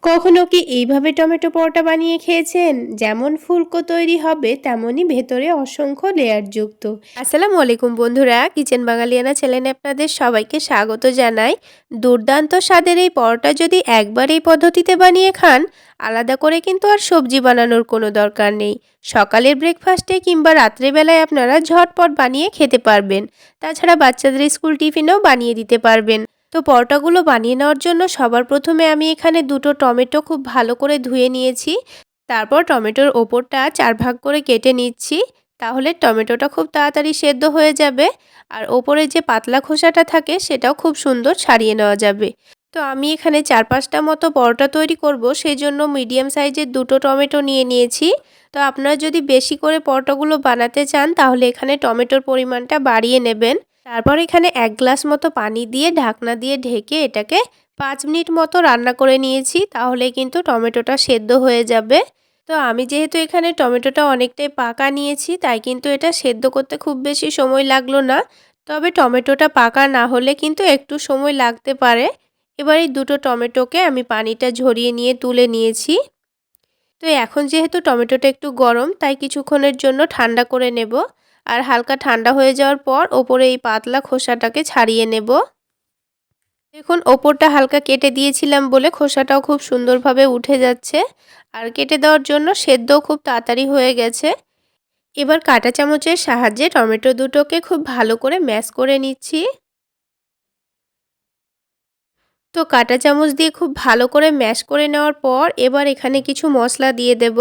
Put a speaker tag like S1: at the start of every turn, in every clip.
S1: কখনো কি এইভাবে টমেটো পরোটা বানিয়ে খেয়েছেন? যেমন ফুলকো তৈরি হবে তেমনই ভেতরে অসংখ্য লেয়ারযুক্ত। আসসালামু আলাইকুম বন্ধুরা, কিচেন বাঙালিয়ানা চ্যানেলে আপনাদের সবাইকে স্বাগত জানাই। দুর্দান্ত স্বাদের এই পরোটা যদি একবার এই পদ্ধতিতে বানিয়ে খান, আলাদা করে কিন্তু আর সবজি বানানোর কোনো দরকার নেই। সকালের ব্রেকফাস্টে কিংবা রাত্রেবেলায় আপনারা ঝটপট বানিয়ে খেতে পারবেন। তাছাড়া বাচ্চাদের স্কুল টিফিনেও বানিয়ে দিতে পারবেন। তো পরোটাগুলো বানিয়ে নেওয়ার জন্য সবার প্রথমে আমি এখানে দুটো টমেটো খুব ভালো করে ধুয়ে নিয়েছি। তারপর টমেটোর ওপরটা 4 ভাগ করে কেটে নিচ্ছি। তাহলে টমেটোটা খুব তাড়াতাড়ি সেদ্ধ হয়ে যাবে। আর ওপরে যে পাতলা খোসাটা থাকে সেটাও খুব সুন্দর ছাড়িয়ে নেওয়া যাবে। তো আমি এখানে 4-5টা মতো পরোটা তৈরি করব, সেই জন্য মিডিয়াম সাইজের দুটো টমেটো নিয়ে নিয়েছি। তো আপনারা যদি বেশি করে পরোটাগুলো বানাতে চান তাহলে এখানে টমেটোর পরিমাণটা বাড়িয়ে নেবেন। তারপর এখানে 1 গ্লাস মতো পানি দিয়ে ঢাকনা দিয়ে ঢেকে এটাকে 5 মিনিট মতো রান্না করে নিয়েছি। তাহলে কিন্তু টমেটোটা সেদ্ধ হয়ে যাবে। তো আমি যেহেতু এখানে টমেটোটা অনেকটাই পাকা নিয়েছি, তাই কিন্তু এটা সেদ্ধ করতে খুব বেশি সময় লাগলো না। তবে টমেটোটা পাকা না হলে কিন্তু একটু সময় লাগতে পারে। এবার এই দুটো টমেটোকে আমি পানিটা ঝরিয়ে নিয়ে তুলে নিয়েছি। তো এখন যেহেতু টমেটোটা একটু গরম, তাই কিছুক্ষণের জন্য ঠান্ডা করে নেব। আর হালকা ঠান্ডা হয়ে যাওয়ার পর ওপরে এই পাতলা খোসাটাকে ছাড়িয়ে নেব। দেখুন, ওপরটা হালকা কেটে দিয়েছিলাম বলে খোসাটাও খুব সুন্দরভাবে উঠে যাচ্ছে। আর কেটে দেওয়ার জন্য সেদ্ধও খুব তাড়াতাড়ি হয়ে গেছে। এবার কাঁটা চামচের সাহায্যে টমেটো দুটোকে খুব ভালো করে ম্যাশ করে নিচ্ছি। তো কাঁটা চামচ দিয়ে খুব ভালো করে ম্যাশ করে নেওয়ার পর এবার এখানে কিছু মশলা দিয়ে দেব।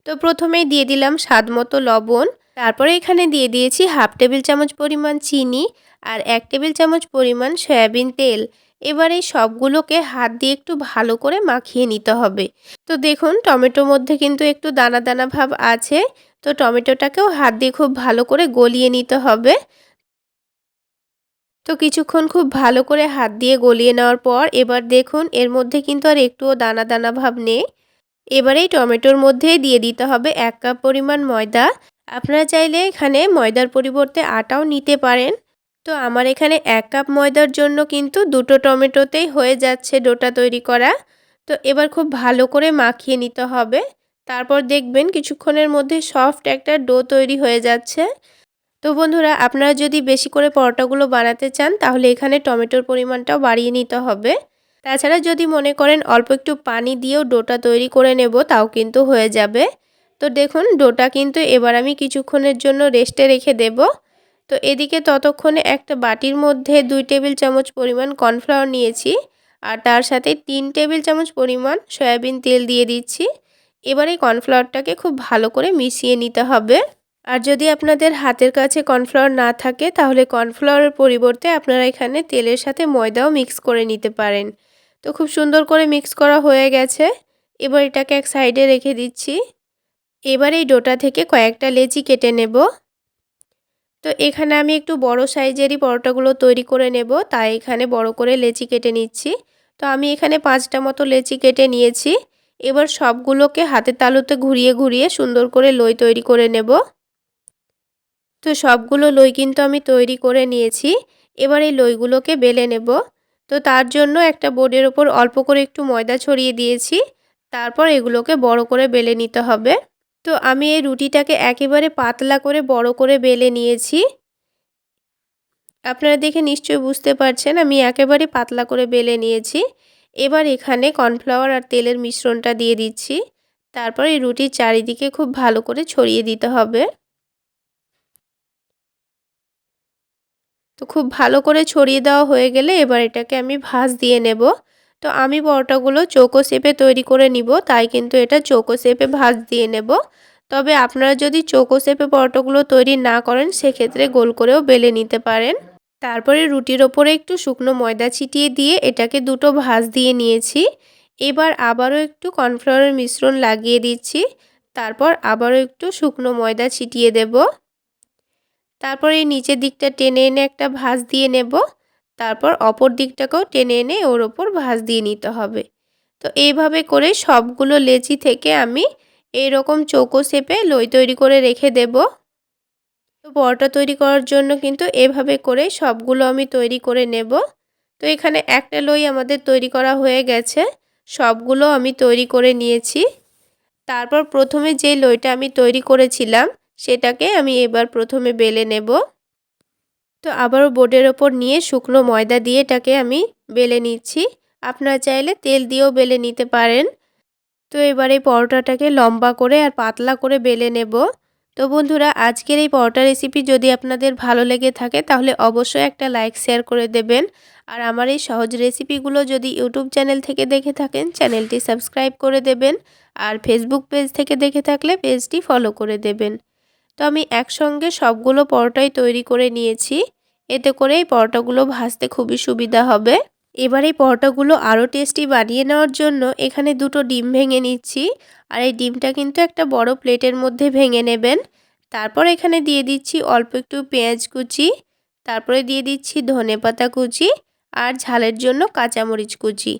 S1: তো প্রথমেই দিয়ে দিলাম স্বাদ মতো লবণ। তারপরে এখানে দিয়ে দিয়েছি 1/2 টেবিল চামচ পরিমাণ চিনি আর 1 টেবিল চামচ পরিমাণ সয়াবিন তেল। এবার এই সবগুলোকে হাত দিয়ে একটু ভালো করে মাখিয়ে নিতে হবে। তো দেখুন, টমেটোর মধ্যে কিন্তু একটু দানা দানা ভাব আছে। তো টমেটোটাকেও হাত দিয়ে খুব ভালো করে গলিয়ে নিতে হবে। তো কিছুক্ষণ খুব ভালো করে হাত দিয়ে গলিয়ে নেওয়ার পর এবার দেখুন, এর মধ্যে কিন্তু আর একটুও দানা দানা ভাব নেই। এবার এই টমেটোর মধ্যে দিয়ে দিতে হবে 1 কাপ পরিমাণ ময়দা। আপনারা চাইলে এখানে ময়দার পরিবর্তে আটাও নিতে পারেন। তো আমার এখানে 1 কাপ ময়দার জন্য কিন্তু দুটো টমেটোতেই হয়ে যাচ্ছে ডোটা তৈরি করা। তো এবার খুব ভালো করে মাখিয়ে নিতে হবে। তারপর দেখবেন কিছুক্ষণের মধ্যে সফট একটা ডো তৈরি হয়ে যাচ্ছে। তো বন্ধুরা, আপনারা যদি বেশি করে পরোটাগুলো বানাতে চান তাহলে এখানে টমেটোর পরিমাণটাও বাড়িয়ে নিতে হবে। তাছাড়া যদি মনে করেন অল্প একটু পানি দিয়েও ডোটা তৈরি করে নেব, তাও কিন্তু হয়ে যাবে। তো দেখুন, ডোটা কিন্তু এবার আমি কিছুক্ষণের জন্য রেস্টে রেখে দেব। তো এদিকে ততক্ষণে একটা বাটির মধ্যে 2 টেবিল চামচ পরিমাণ কর্নফ্লাওয়ার নিয়েছি। আর তার সাথে 3 টেবিল চামচ পরিমাণ সয়াবিন তেল দিয়ে দিচ্ছি। এবার এই কর্নফ্লাওয়ারটাকে খুব ভালো করে মিশিয়ে নিতে হবে। আর যদি আপনাদের হাতের কাছে কর্নফ্লাওয়ার না থাকে তাহলে কর্নফ্লাওয়ারের পরিবর্তে আপনারা এখানে তেলের সাথে ময়দাও মিক্স করে নিতে পারেন। তো খুব সুন্দর করে মিক্স করা হয়ে গেছে। এবার এটাকে এক সাইডে রেখে দিচ্ছি। এবার এই ডোটা থেকে কয়েকটা লেচি কেটে নেব। তো এখানে আমি একটু বড় সাইজেরই পরোটাগুলো তৈরি করে নেব, তাই এখানে বড় করে লেচি কেটে নিচ্ছি। তো আমি এখানে 5টা মতো লেচি কেটে নিয়েছি। এবার সবগুলোকে হাতের তালুতে ঘুরিয়ে ঘুরিয়ে সুন্দর করে লই তৈরি করে নেব। তো সবগুলো লই কিন্তু আমি তৈরি করে নিয়েছি। এবার এই লইগুলোকে বেলে নেব। তো তার জন্য একটা বোর্ডের ওপর অল্প করে একটু ময়দা ছড়িয়ে দিয়েছি। তারপর এগুলোকে বড় করে বেলে নিতে হবে। তো আমি এই রুটিটাকে একেবারে পাতলা করে বড় করে বেলে নিয়েছি। আপনারা দেখে নিশ্চয়ই বুঝতে পারছেন আমি একেবারে পাতলা করে বেলে নিয়েছি। এবার এখানে কর্নফ্লাওয়ার আর তেলের মিশ্রণটা দিয়ে দিচ্ছি। তারপর এই রুটির চারিদিকে খুব ভালো করে ছড়িয়ে দিতে হবে। তো খুব ভালো করে ছড়িয়ে দেওয়া হয়ে গেলে এবার এটাকে আমি ভাঁজ দিয়ে নেব। তো আমি পরোটাগুলো চৌকো শেপে তৈরি করে নিব, তাই কিন্তু এটা চৌকো শেপে ভাঁজ দিয়ে নেব। তবে আপনারা যদি চৌকো শেপে পরোটাগুলো তৈরি না করেন সেক্ষেত্রে গোল করেও বেলে নিতে পারেন। তারপরে রুটির ওপরে একটু শুকনো ময়দা ছিটিয়ে দিয়ে এটাকে দুটো ভাঁজ দিয়ে নিয়েছি। এবার আবারও একটু কর্নফ্লাওয়ারের মিশ্রণ লাগিয়ে দিচ্ছি। তারপর আবারও একটু শুকনো ময়দা ছিটিয়ে দেব। তারপর এই নিচের দিকটা টেনে এনে একটা ভাঁজ দিয়ে নেব। তারপর অপর দিকটাকেও টেনে এনে ওর ওপর ভাঁজ দিয়ে নিতে হবে। তো এইভাবে করে সবগুলো লেচি থেকে আমি এইরকম চৌকো শেপে লই তৈরি করে রেখে দেব। তো পরোটা তৈরি করার জন্য কিন্তু এভাবে করে সবগুলো আমি তৈরি করে নেব। তো এখানে একটা লই আমাদের তৈরি করা হয়ে গেছে। সবগুলো আমি তৈরি করে নিয়েছি। তারপর প্রথমে যে লইটা আমি তৈরি করেছিলাম সেটাকে আমি এবার প্রথমে বেলে নেব। তো আবারও বোর্ডের ওপর নিয়ে শুকনো ময়দা দিয়ে এটাকে আমি বেলে নিচ্ছি। আপনারা চাইলে তেল দিয়েও বেলে নিতে পারেন। তো এবার এই পরোটাটাকে লম্বা করে আর পাতলা করে বেলে নেব। তো বন্ধুরা, আজকের এই পরোটা রেসিপি যদি আপনাদের ভালো লেগে থাকে তাহলে অবশ্যই একটা লাইক শেয়ার করে দেবেন। আর আমার এই সহজ রেসিপিগুলো যদি ইউটিউব চ্যানেল থেকে দেখে থাকেন চ্যানেলটি সাবস্ক্রাইব করে দেবেন। আর ফেসবুক পেজ থেকে দেখে থাকলে পেজটি ফলো করে দেবেন। তো আমি একসঙ্গে সবগুলো পরোটাই তৈরি করে নিয়েছি। এতে করে এই পরোটাগুলো ভাজতে খুবই সুবিধা হবে। এবার এই পরোটাগুলো আরও টেস্টি বানিয়ে নেওয়ার জন্য এখানে দুটো ডিম ভেঙে নিচ্ছি। আর এই ডিমটা কিন্তু একটা বড় প্লেটের মধ্যে ভেঙে নেবেন। তারপর এখানে দিয়ে দিচ্ছি অল্প একটু পেঁয়াজ কুচি, তারপরে দিয়ে দিচ্ছি ধনেপাতা কুচি আর ঝালের জন্য কাঁচামরিচ কুচি।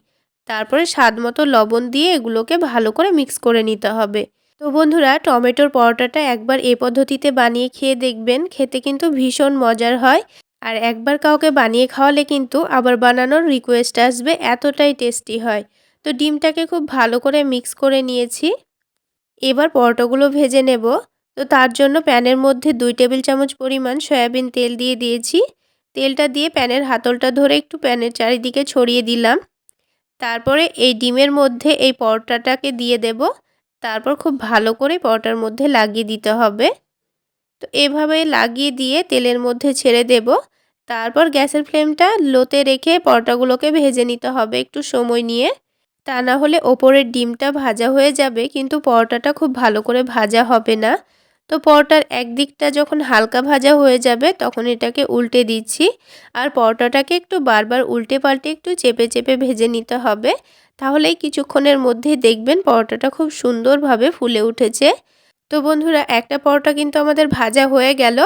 S1: তারপরে স্বাদ মতো লবণ দিয়ে এগুলোকে ভালো করে মিক্স করে নিতে হবে। তো বন্ধুরা, টমেটোর পরোটাটা একবার এই পদ্ধতিতে বানিয়ে খেয়ে দেখবেন, খেতে কিন্তু ভীষণ মজার হয়। আর একবার কাউকে বানিয়ে খাওয়ালে কিন্তু আবার বানানোর রিকোয়েস্ট আসবে, এতটাই টেস্টি হয়। তো ডিমটাকে খুব ভালো করে মিক্স করে নিয়েছি। এবার পরোটাগুলো ভেজে নেব। তো তার জন্য প্যানের মধ্যে 2 টেবিল চামচ পরিমাণ সয়াবিন তেল দিয়ে দিয়েছি। তেলটা দিয়ে প্যানের হাতলটা ধরে একটু প্যানের চারিদিকে ছড়িয়ে দিলাম। তারপরে এই ডিমের মধ্যে এই পরোটাটাকে দিয়ে দেব। তারপর খুব ভালো করে পরোটার মধ্যে লাগিয়ে দিতে হবে। তো এভাবে লাগিয়ে দিয়ে তেলের মধ্যে ছেড়ে দেব। তারপর গ্যাসের ফ্লেমটা লোতে রেখে পরোটাগুলোকে ভেজে নিতে হবে একটু সময় নিয়ে। তা না হলে ওপরের ডিমটা ভাজা হয়ে যাবে কিন্তু পরোটাটা খুব ভালো করে ভাজা হবে না। তো পরোটার একদিকটা যখন হালকা ভাজা হয়ে যাবে তখন এটাকে উল্টে দিচ্ছি। আর পরোটাটাকে একটু বারবার উল্টে পাল্টে একটু চেপে চেপে ভেজে নিতে হবে। তাহলেই কিছুক্ষণের মধ্যেই দেখবেন পরোটাটা খুব সুন্দরভাবে ফুলে উঠেছে। তো বন্ধুরা, একটা পরোটা কিন্তু আমাদের ভাজা হয়ে গেল।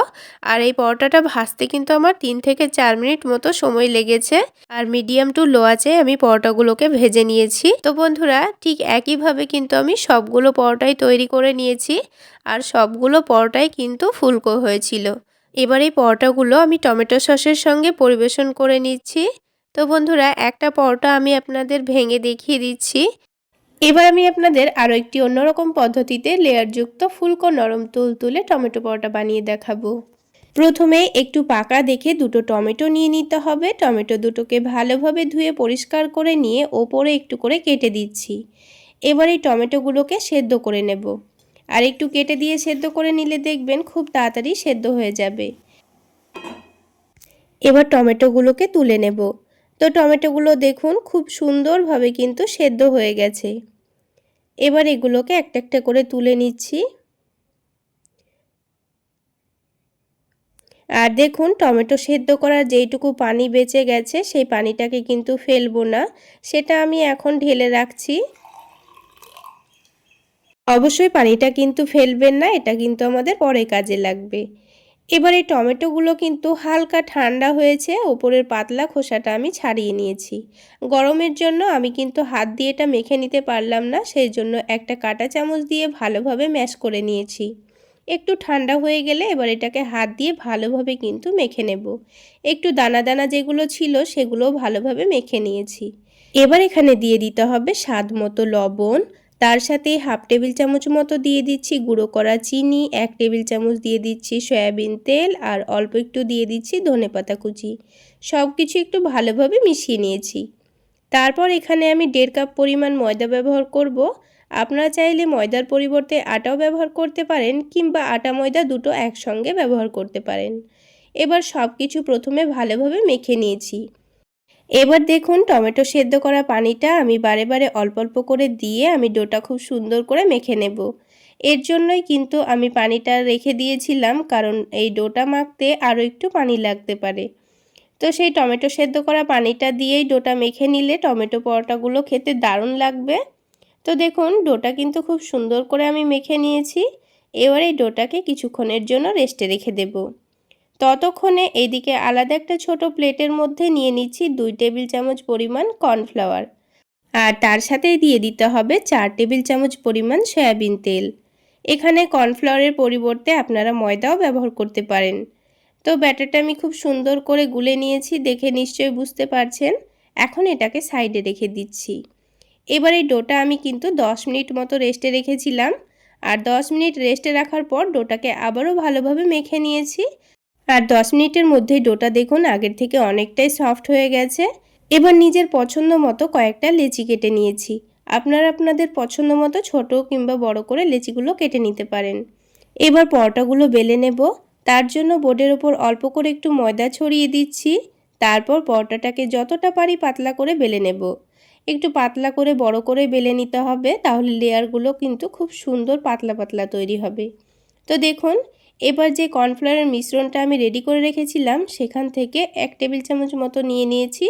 S1: আর এই পরোটাটা ভাজতে কিন্তু আমার 3 থেকে 4 মিনিট মতো সময় লেগেছে। আর মিডিয়াম টু লো আঁচে আমি পরোটাগুলোকে ভেজে নিয়েছি। তো বন্ধুরা, ঠিক একইভাবে কিন্তু আমি সবগুলো পরোটাই তৈরি করে নিয়েছি। আর সবগুলো পরোটাই কিন্তু ফুলকো হয়েছিল। এবার এই পরোটাগুলো আমি টমেটো সসের সঙ্গে পরিবেশন করে নিচ্ছি। তো বন্ধুরা, একটা পরোটা আমি আপনাদের ভেঙে দেখিয়ে দিচ্ছি। এবার আমি আপনাদের আরও একটি অন্যরকম পদ্ধতিতে লেয়ারযুক্ত ফুলকো নরম তুলতুলে টমেটো পরোটা বানিয়ে দেখাবো। প্রথমে একটু পাকা দেখে দুটো টমেটো নিয়ে নিতে হবে। টমেটো দুটোকে ভালোভাবে ধুয়ে পরিষ্কার করে নিয়ে ওপরে একটু করে কেটে দিচ্ছি। এবার এই টমেটোগুলোকে সেদ্ধ করে নেব। আর একটু কেটে দিয়ে সেদ্ধ করে নিলে দেখবেন খুব তাড়াতাড়ি সেদ্ধ হয়ে যাবে। এবার টমেটোগুলোকে তুলে নেব। তো টমেটোগুলো দেখুন খুব সুন্দরভাবে কিন্তু সেদ্ধ হয়ে গেছে। এবার এগুলোকে একটা একটা করে তুলে নিচ্ছি। আর দেখুন টমেটো সেদ্ধ করার যেইটুকু পানি বেঁচে গেছে সেই পানিটাকে কিন্তু ফেলবো না, সেটা আমি এখন ঢেলে রাখছি। অবশ্যই পানিটা কিন্তু ফেলবেন না, এটা কিন্তু আমাদের পরে কাজে লাগবে। এবার এই টমেটোগুলো কিন্তু হালকা ঠান্ডা হয়েছে, ওপরের পাতলা খোসাটা আমি ছাড়িয়ে নিয়েছি। গরমের জন্য আমি কিন্তু হাত দিয়ে এটা মেখে নিতে পারলাম না, সেই জন্য একটা কাঁটা চামচ দিয়ে ভালোভাবে ম্যাশ করে নিয়েছি। একটু ঠান্ডা হয়ে গেলে এবার এটাকে হাত দিয়ে ভালোভাবে কিন্তু মেখে নেব। একটু দানা দানা যেগুলো ছিল সেগুলোও ভালোভাবে মেখে নিয়েছি। এবার এখানে দিয়ে দিতে হবে স্বাদ মতো লবণ। তার সাথে হাফ টেবিল চামচ মতো দিয়ে দিচ্ছি গুঁড়ো করা চিনি, 1 টেবিল চামচ দিয়ে দিচ্ছি সয়াবিন তেল আর অল্প একটু দিয়ে দিচ্ছি ধনেপাতা কুচি। সব কিছু একটু ভালোভাবে মিশিয়ে নিয়েছি। তারপর এখানে আমি 1.5 কাপ পরিমাণ ময়দা ব্যবহার করব। আপনারা চাইলে ময়দার পরিবর্তে আটাও ব্যবহার করতে পারেন কিংবা আটা ময়দা দুটো একসঙ্গে ব্যবহার করতে পারেন। এবার সব কিছু প্রথমে ভালোভাবে মেখে নিয়েছি। এবার দেখুন টমেটো সেদ্ধ করা পানিটা আমি বারে বারে অল্প অল্প করে দিয়ে আমি ডোটা খুব সুন্দর করে মেখে নেব। এর জন্যই কিন্তু আমি পানিটা রেখে দিয়েছিলাম, কারণ এই ডোটা মাখতে আরও একটু পানি লাগতে পারে। তো সেই টমেটো সেদ্ধ করা পানিটা দিয়েই ডোটা মেখে নিলে টমেটো পরোটাগুলো খেতে দারুণ লাগবে। তো দেখুন ডোটা কিন্তু খুব সুন্দর করে আমি মেখে নিয়েছি। এবার এই ডোটাকে কিছুক্ষণের জন্য রেস্টে রেখে দেব। ততক্ষণে এইদিকে আলাদা একটা ছোট প্লেটের মধ্যে নিয়ে নিচ্ছি 2 টেবিল চামচ পরিমাণ কর্নফ্লাওয়ার। আর তার সাথেই দিয়ে দিতে হবে 4 টেবিল চামচ পরিমাণ সয়াবিন তেল। এখানে কর্নফ্লাওয়ারের পরিবর্তে আপনারা ময়দাও ব্যবহার করতে পারেন। তো ব্যাটারটা আমি খুব সুন্দর করে গুলে নিয়েছি, দেখে নিশ্চয়ই বুঝতে পারছেন। এখন এটাকে সাইডে রেখে দিচ্ছি। এবার এই ডোটা আমি কিন্তু 10 মিনিট মতো রেস্টে রেখেছিলাম। আর 10 মিনিট রেস্টে রাখার পর ডোটাকে আবারও ভালোভাবে মেখে নিয়েছি। আর 10 মিনিটের মধ্যেই ডোটা দেখুন আগের থেকে অনেকটাই সফট হয়ে গেছে। এবার নিজের পছন্দ মতো কয়েকটা লেচি কেটে নিয়েছি। আপনারা আপনাদের পছন্দ মতো ছোট কিংবা বড় করে লেচিগুলো কেটে নিতে পারেন। এবার পরোটাগুলো বেলে নেব। তার জন্য বোর্ডের ওপর অল্প করে একটু ময়দা ছড়িয়ে দিচ্ছি। তারপর পরোটাটাকে যতটা পারি পাতলা করে বেলে নেব। একটু পাতলা করে বড় করে বেলে নিতে হবে, তাহলে লেয়ারগুলো কিন্তু খুব সুন্দর পাতলা পাতলা তৈরি হবে। তো দেখুন, এবার যে কর্নফ্লাওয়ারের মিশ্রণটা আমি রেডি করে রেখেছিলাম সেখান থেকে 1 টেবিল চামচ মতো নিয়ে নিয়েছি।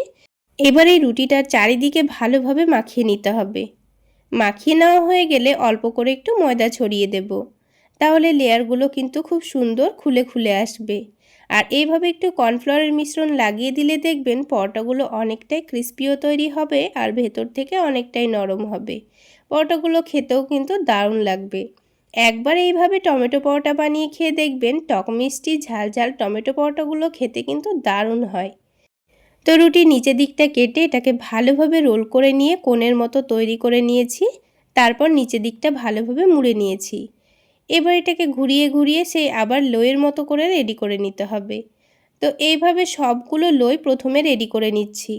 S1: এবার এই রুটিটার চারিদিকে ভালোভাবে মাখিয়ে নিতে হবে। মাখিয়ে নেওয়া হয়ে গেলে অল্প করে একটু ময়দা ছড়িয়ে দেব। তাহলে লেয়ারগুলো কিন্তু খুব সুন্দর খুলে খুলে আসবে। আর এইভাবে একটু কর্নফ্লাওয়ারের মিশ্রণ লাগিয়ে দিলে দেখবেন পরোটাগুলো অনেকটাই ক্রিস্পিও তৈরি হবে আর ভেতর থেকে অনেকটাই নরম হবে। পরোটাগুলো খেতেও কিন্তু দারুণ লাগবে। একবার এইভাবে টমেটো পরোটা বানিয়ে খেয়ে দেখবেন, টক মিষ্টি ঝাল ঝাল টমেটো পরোটাগুলো খেতে কিন্তু দারুণ হয়। তো রুটির নিচের দিকটা কেটে এটাকে ভালোভাবে রোল করে নিয়ে কোণের মতো তৈরি করে নিয়েছি। তারপর নিচের দিকটা ভালোভাবে মুড়ে নিয়েছি। এবার এটাকে ঘুরিয়ে ঘুরিয়ে সেই আবার লোয়ের মতো করে রেডি করে নিতে হবে। তো এইভাবে সবগুলো লই প্রথমে রেডি করে নিচ্ছি।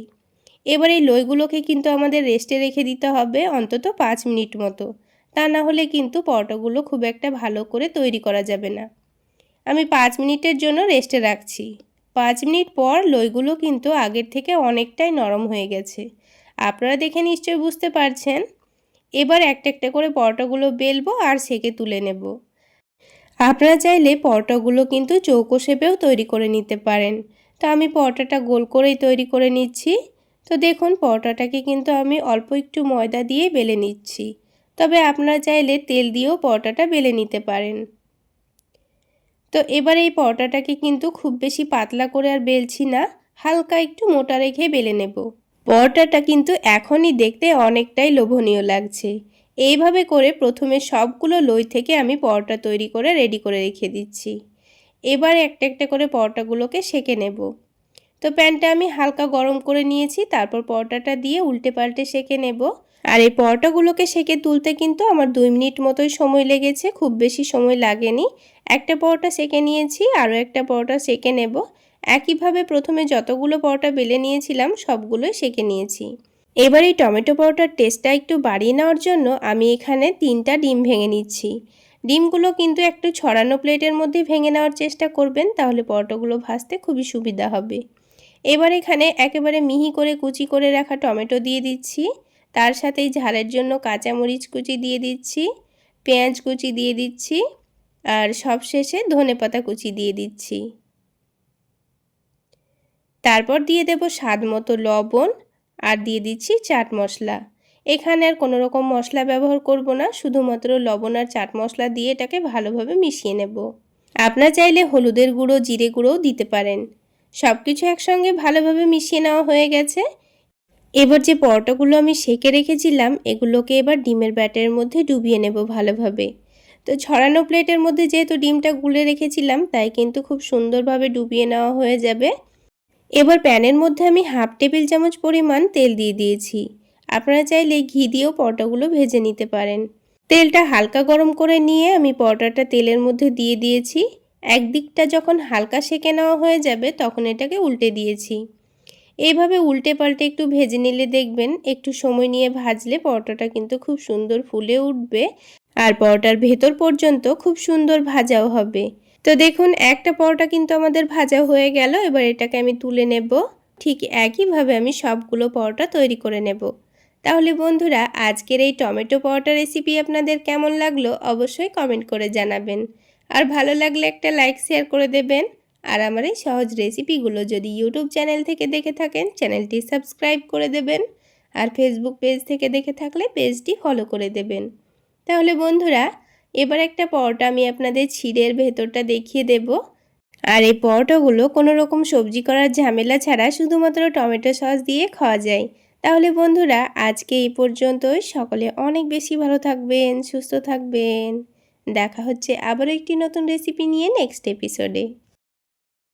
S1: এবার এই লইগুলোকে কিন্তু আমাদের রেস্টে রেখে দিতে হবে অন্তত 5 মিনিট মতো। তা না হলে কিন্তু পরোটাগুলো খুব একটা ভালো করে তৈরি করা যাবে না। আমি 5 মিনিটের জন্য রেস্টে রাখছি। 5 মিনিট পর লইগুলো কিন্তু আগের থেকে অনেকটাই নরম হয়ে গেছে। আপনারা দেখে নিশ্চয়ই বুঝতে পারছেন। এবার একটা একটা করে পরোটাগুলো বেলবো আর সেঁকে তুলে নেব। আপনারা চাইলে পরোটাগুলো কিন্তু চৌকো শেপেও তৈরি করে নিতে পারেন। তো আমি পরোটাটা গোল করেই তৈরি করে নিচ্ছি। তো দেখুন, পরোটাটাকে কিন্তু আমি অল্প একটু ময়দা দিয়ে বেলে নিচ্ছি। তবে আপনারা চাইলে তেল দিয়েও পরোটাটা বেলে নিতে পারেন। তো এবার এই পরোটাটাকে কিন্তু খুব বেশি পাতলা করে আর বেলছি না, হালকা একটু মোটা রেখে বেলে নেব। পরোটাটা কিন্তু এখনই দেখতে অনেকটাই লোভনীয় লাগছে। এইভাবে করে প্রথমে সবগুলো লই থেকে আমি পরোটা তৈরি করে রেডি করে রেখে দিচ্ছি। এবার একটা একটা করে পরোটাগুলোকে সেঁকে নেব। তো প্যানটা আমি হালকা গরম করে নিয়েছি, তারপর পরোটাটা দিয়ে উল্টে পাল্টে সেঁকে নেব। আর এই পরোটাগুলোকে সেঁকে তুলতে কিন্তু আমার 2 মিনিট মতোই সময় লেগেছে, খুব বেশি সময় লাগেনি। একটা পরোটা সেঁকে নিয়েছি, আরও একটা পরোটা সেঁকে নেব। একইভাবে প্রথমে যতগুলো পরোটা বেলে নিয়েছিলাম সবগুলোই সেঁকে নিয়েছি। এবার এই টমেটো পরোটার টেস্টটা একটু বাড়িয়ে নেওয়ার জন্য আমি এখানে 3টা ডিম ভেঙে নিচ্ছি। ডিমগুলো কিন্তু একটু ছড়ানো প্লেটের মধ্যে ভেঙে নেওয়ার চেষ্টা করবেন, তাহলে পরোটাগুলো ভাজতে খুবই সুবিধা হবে। এবার এখানে একেবারে মিহি করে কুচি করে রাখা টমেটো দিয়ে দিচ্ছি। তার সাথেই ঝালের জন্য কাঁচামরিচ কুচি দিয়ে দিচ্ছি, পেঁয়াজ কুচি দিয়ে দিচ্ছি আর সবশেষে ধনেপাতা কুচি দিয়ে দিচ্ছি। তারপর দিয়ে দেব স্বাদ মতো লবণ আর দিয়ে দিচ্ছি চাট মশলা। এখানে আর কোনো রকম মশলা ব্যবহার করব না, শুধুমাত্র লবণ আর চাট মশলা দিয়ে এটাকে ভালোভাবে মিশিয়ে নেব। আপনারা চাইলে হলুদের গুঁড়ো জিরে গুঁড়োও দিতে পারেন। সব কিছু একসঙ্গে ভালোভাবে মিশিয়ে নেওয়া হয়ে গেছে। এবার যে পরোটাগুলো আমি সেঁকে রেখেছিলাম এগুলোকে এবার ডিমের ব্যাটারের মধ্যে ডুবিয়ে নেব ভালোভাবে। তো ছড়ানো প্লেটের মধ্যে যেহেতু ডিমটা গুলে রেখেছিলাম তাই কিন্তু খুব সুন্দরভাবে ডুবিয়ে নেওয়া হয়ে যাবে। এবার প্যানের মধ্যে আমি হাফ টেবিল চামচ পরিমাণ তেল দিয়ে দিয়েছি। আপনারা চাইলে ঘি দিয়েও পরোটাগুলো ভেজে নিতে পারেন। তেলটা হালকা গরম করে নিয়ে আমি পরোটাটা তেলের মধ্যে দিয়ে দিয়েছি। একদিকটা যখন হালকা সেঁকে নেওয়া হয়ে যাবে তখন এটাকে উল্টে দিয়েছি। এইভাবে উল্টে পাল্টে একটু ভেজে নিলে দেখবেন একটু সময় নিয়ে ভাজলে পরোটাটা কিন্তু খুব সুন্দর ফুলে উঠবে আর পরোটার ভেতর পর্যন্ত খুব সুন্দর ভাজাও হবে। তো দেখুন, একটা পরোটা কিন্তু আমাদের ভাজা হয়ে গেল। এবার এটাকে আমি তুলে নেব। ঠিক একইভাবে আমি সবগুলো পরোটা তৈরি করে নেব। তাহলে বন্ধুরা, আজকের এই টমেটো পরোটা রেসিপি আপনাদের কেমন লাগলো অবশ্যই কমেন্ট করে জানাবেন। আর ভালো লাগলে একটা লাইক শেয়ার করে দেবেন। আর আমার এই সহজ রেসিপিগুলো যদি ইউটিউব চ্যানেল থেকে দেখে থাকেন চ্যানেলটি সাবস্ক্রাইব করে দেবেন। আর ফেসবুক পেজ থেকে দেখে থাকলে পেজটি ফলো করে দেবেন। তাহলে বন্ধুরা, এবার একটা পরোটা আমি আপনাদের ছিঁড়ের ভেতরটা দেখিয়ে দেব। আর এই পরোটাগুলো কোনো রকম সবজি করার ঝামেলা ছাড়া শুধুমাত্র টমেটো সস দিয়ে খাওয়া যায়। তাহলে বন্ধুরা, আজকে এই পর্যন্তই। সকলে অনেক বেশি ভালো থাকবেন, সুস্থ থাকবেন। দেখা হচ্ছে আবারও একটি নতুন রেসিপি নিয়ে নেক্সট এপিসোডে।